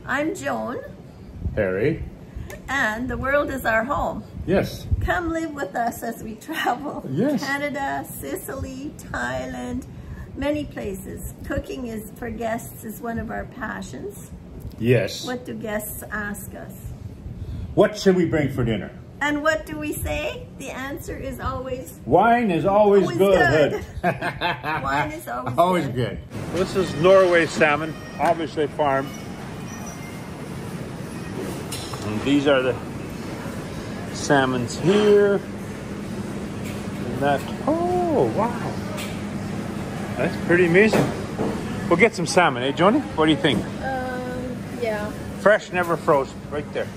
I'm Joan. Harry. And the world is our home. Yes. Come live with us as we travel. Yes. Canada, Sicily, Thailand, many places. Cooking is for guests is one of our passions. Yes. What do guests ask us? What should we bring for dinner? And what do we say? The answer is always... Wine is always good. Wine is always good. This is Norway salmon, obviously farmed. And these are the salmons here. And that, oh wow. That's pretty amazing. We'll get some salmon, eh, Joni? What do you think? Yeah. Fresh, never frozen, right there.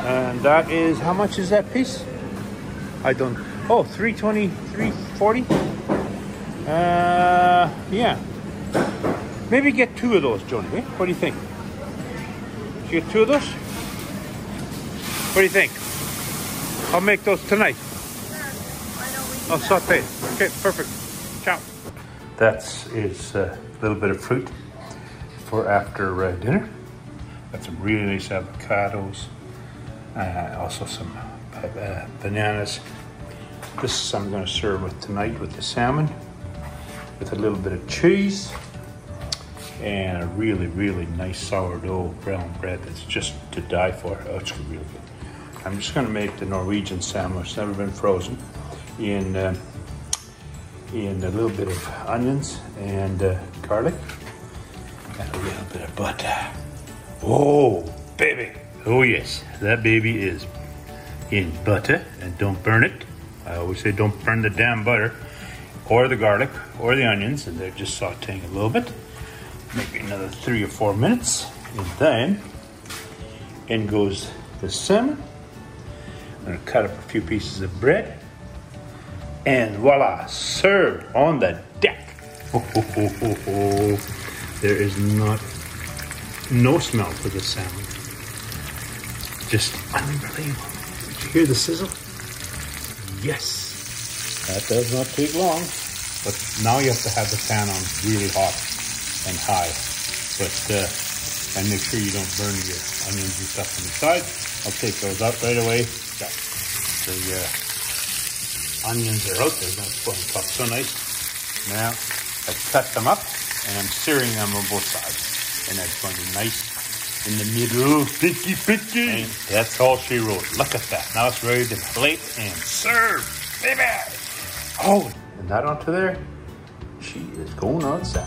And that is, how much is that piece? I don't, oh, $3.20, $3.40? Yeah. Maybe get 2 of those, Joni, eh? What do you think? Should you get 2 of those? What do you think? I'll make those tonight. I'll saute. Okay, perfect. Ciao. That is a little bit of fruit for after dinner. Got some really nice avocados. Also some bananas. This I'm going to serve with tonight with the salmon, with a little bit of cheese, and a really, really nice sourdough brown bread that's just to die for. Oh, it's really good. I'm just going to make the Norwegian salmon, it's never been frozen, in a little bit of onions and garlic, and a little bit of butter. Oh, baby. Oh yes, that baby is in butter, and don't burn it. I always say don't burn the damn butter, or the garlic, or the onions, and they're just sauteing a little bit. Maybe another 3 or 4 minutes, and then in goes the salmon. I'm gonna cut up a few pieces of bread, and voila, served on the deck. Oh, oh, oh, oh, oh. There is no smell to the salmon. Just unbelievable. Did you hear the sizzle? Yes. That does not take long. But now you have to have the pan on really hot and high. But and make sure you don't burn your onions and stuff on the side. I'll take those out right away. The onions are out. They're going to cook so nice. Now I've cut them up and I'm searing them on both sides. And that's going to be nice. In the middle, pinky. And that's all she wrote. Look at that. Now it's ready to plate and serve, baby. Oh, and that onto there, she is going outside.